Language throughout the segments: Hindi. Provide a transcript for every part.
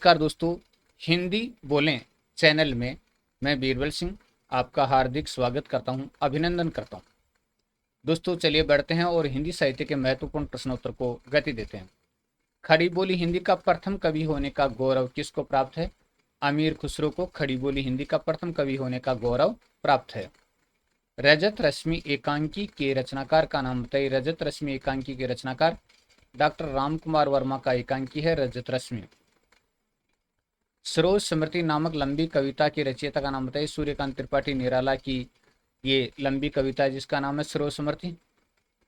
नमस्कार दोस्तों, हिंदी बोलें चैनल में मैं बीरबल सिंह आपका हार्दिक स्वागत करता हूं, अभिनंदन करता हूं। दोस्तों चलिए बढ़ते हैं और हिंदी साहित्य के महत्वपूर्ण प्रश्नोत्तर को गति देते हैं। खड़ी बोली हिंदी का प्रथम कवि होने का गौरव किसको प्राप्त है? अमीर खुसरो को खड़ी बोली हिंदी का प्रथम कवि होने का गौरव प्राप्त है। रजत रश्मि एकांकी के रचनाकार का नाम बताइए। रजत रश्मि एकांकी के रचनाकार डॉक्टर राम कुमार वर्मा का एकांकी है रजत रश्मि। सरोज स्मृति नामक लंबी कविता की रचयिता का नाम बताइए। सूर्यकांत त्रिपाठी निराला की ये लंबी कविता है जिसका नाम है सरोज स्मृति।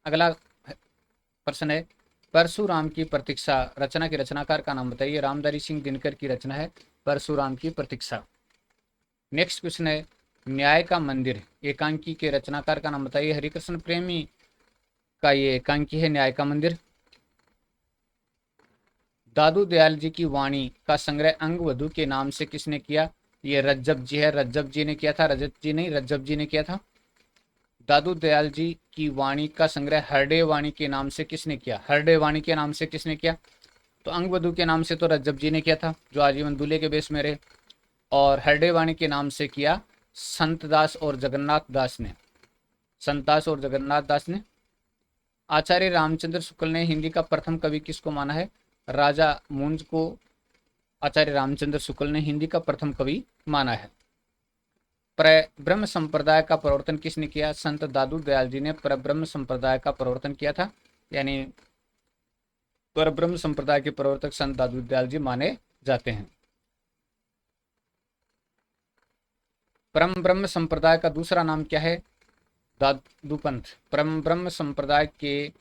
अगला प्रश्न है, परशुराम की प्रतीक्षा रचना के रचनाकार का नाम बताइए। रामधारी सिंह दिनकर की रचना है परशुराम की प्रतीक्षा। नेक्स्ट क्वेश्चन है, न्याय का मंदिर एकांकी के रचनाकार का नाम बताइए। हरिकृष्ण प्रेमी का ये एकांकी है न्याय का मंदिर। दादू दयाल जी की वाणी का संग्रह अंगवधु के नाम से किसने किया? ये रज्जब जी है, रज्जब जी ने किया था, रजत जी नहीं, रज्जब जी ने किया था। दादू दयाल जी की वाणी का संग्रह हरडे वाणी के नाम से किसने किया? हरडे वाणी के नाम से किसने किया? तो अंगवधु के नाम से तो रज्जब जी ने किया था जो आजीवन दूल्हे के बेस में रहे, और हरडे वाणी के नाम से किया संतदास और जगन्नाथ दास ने। संतदास और जगन्नाथ दास ने। आचार्य रामचंद्र शुक्ल ने हिंदी का प्रथम कवि किसको माना है? राजा मुंज को आचार्य रामचंद्र शुक्ल ने हिंदी का प्रथम कवि माना है। परब्रह्म संप्रदाय का प्रवर्तन किसने किया? संत दादू दयाल जी ने परब्रह्म संप्रदाय का प्रवर्तन किया था, यानी परब्रह्म संप्रदाय के प्रवर्तक संत दादू दयाल जी माने जाते हैं। परम ब्रह्म संप्रदाय का दूसरा नाम क्या है? दादूपंथ। परम ब्रह्म संप्रदाय के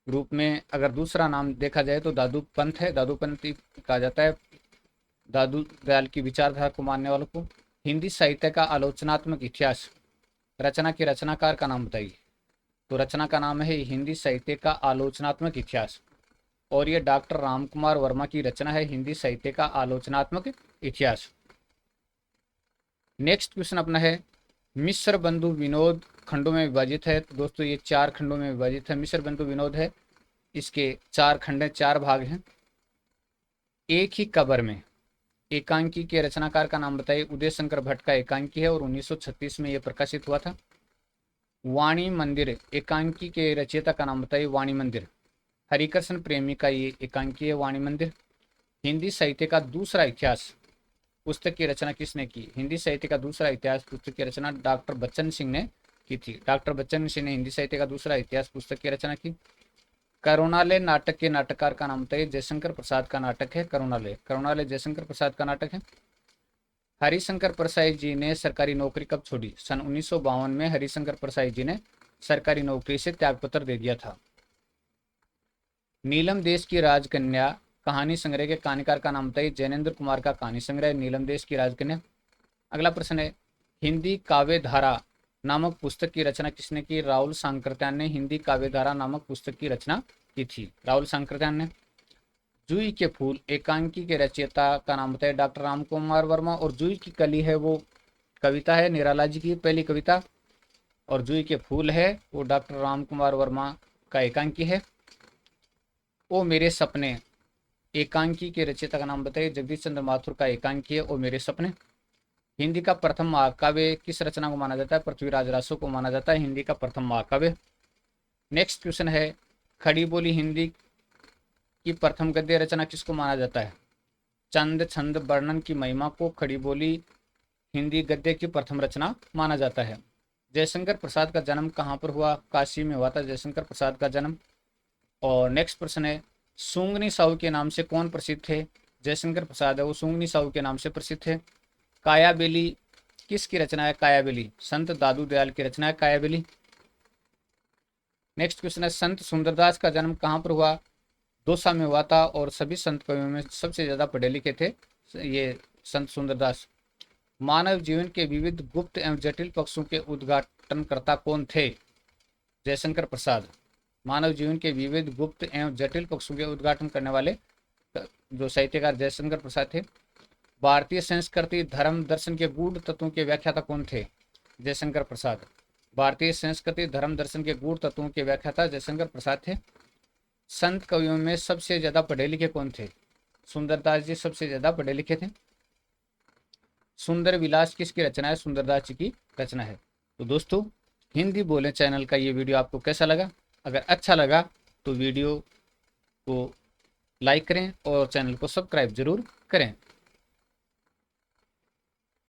रूप में अगर दूसरा नाम देखा जाए तो दादूपंथ है। दादूपंथ कहा जाता है दादू दयाल की विचारधारा को मानने वालों को। हिंदी साहित्य का आलोचनात्मक इतिहास रचना के रचनाकार का नाम बताइए। तो रचना का नाम है हिंदी साहित्य का आलोचनात्मक इतिहास, और ये डॉक्टर राम कुमार वर्मा की रचना है हिंदी साहित्य का आलोचनात्मक इतिहास। नेक्स्ट क्वेश्चन अपना है, मिश्र बंधु विनोद खंडों में विभाजित है। तो दोस्तों ये 4 खंडों में विभाजित है। मिश्र बंधु विनोद है, इसके 4 खंड हैं, 4 भाग हैं। एक ही कबर में एकांकी के रचनाकार का नाम बताइए। उदय शंकर भट्ट का एकांकी है और 1936 में यह प्रकाशित हुआ था। वाणी मंदिर एकांकी के रचयिता का नाम बताइए। वाणी मंदिर हरिकृष्ण प्रेमी का ये एकांकी है वाणी मंदिर। हिंदी साहित्य का दूसरा इतिहास पुस्तक की रचना किसने की? हिंदी साहित्य का दूसरा इतिहास पुस्तक की रचना डॉक्टर बच्चन सिंह ने की थी। डॉक्टर बच्चन सिंह ने हिंदी साहित्य का दूसरा इतिहास पुस्तक की रचना की। करुणालय नाटक के नाटककार का नाम बताइए। जयशंकर प्रसाद का नाटक है करुणालय। करुणालय जयशंकर प्रसाद का नाटक है। हरिशंकर परसाई जी ने सरकारी नौकरी कब छोड़ी? सन 1952 में हरिशंकर परसाई जी ने सरकारी नौकरी से त्यागपत्र दे दिया था। नीलम देश की राजकन्या कहानी संग्रह के कहानीकार का नाम बताइए। जैनेन्द्र कुमार का कहानी संग्रह नीलम देश की राजकन्या। अगला प्रश्न है, हिंदी काव्य धारा नामक पुस्तक की रचना किसने की? राहुल सांकृत्यायन ने हिंदी काव्य धारा नामक पुस्तक की रचना की थी। राहुल सांकृत्यायन ने। जूही के फूल एकांकी के रचयिता का नाम बताइए। डॉक्टर राम कुमार वर्मा। और जूही की कली है वो कविता है निराला जी की पहली कविता, और जूही के फूल है वो डॉक्टर राम कुमार वर्मा का एकांकी है। ओ मेरे सपने एकांकी के रचयिता का नाम बताइए। जगदीश चंद्र माथुर का एकांकी है ओ मेरे सपने। हिंदी का प्रथम महाकाव्य किस रचना को माना जाता है? पृथ्वीराज रासो को माना जाता है हिंदी का प्रथम महाकाव्य। नेक्स्ट क्वेश्चन है, खड़ी बोली हिंदी की प्रथम गद्य रचना किसको माना जाता है? चंद छंद वर्णन की महिमा को खड़ी बोली हिंदी गद्य की प्रथम रचना माना जाता है। जयशंकर प्रसाद का जन्म कहाँ पर हुआ? काशी में हुआ था जयशंकर प्रसाद का जन्म। और नेक्स्ट प्रश्न है, सूंगनी साहू के नाम से कौन प्रसिद्ध थे? जयशंकर प्रसाद है वो सूंगनी साहू के नाम से प्रसिद्ध थे। कायाबेली किसकी रचना है? कायाबेली संत दादू दयाल की रचना है कायाबेली। नेक्स्ट क्वेश्चन है, संत सुंदरदास का जन्म कहाँ पर हुआ? दौसा में हुआ था, और सभी संत कवियों में सबसे ज्यादा पढ़े लिखे थे ये संत सुंदरदास। मानव जीवन के विविध गुप्त एवं जटिल पक्षों के उद्घाटनकर्ता कौन थे? जयशंकर प्रसाद। मानव जीवन के विविध गुप्त एवं जटिल पक्षों के उद्घाटन करने वाले जो साहित्यकार जयशंकर प्रसाद थे। भारतीय संस्कृति धर्म दर्शन के गूढ़ तत्वों के व्याख्याता कौन थे? जयशंकर प्रसाद। भारतीय संस्कृति धर्म दर्शन के गूढ़ तत्वों के व्याख्याता जयशंकर प्रसाद थे। संत कवियों में सबसे ज्यादा पढ़े लिखे कौन थे? सुंदरदास जी सबसे ज़्यादा पढ़े लिखे थे। सुंदर विलास किसकी रचना है? सुंदरदास जी की रचना है। तो दोस्तों, हिंदी बोले चैनल का ये वीडियो आपको कैसा लगा? अगर अच्छा लगा तो वीडियो को लाइक करें और चैनल को सब्सक्राइब जरूर करें।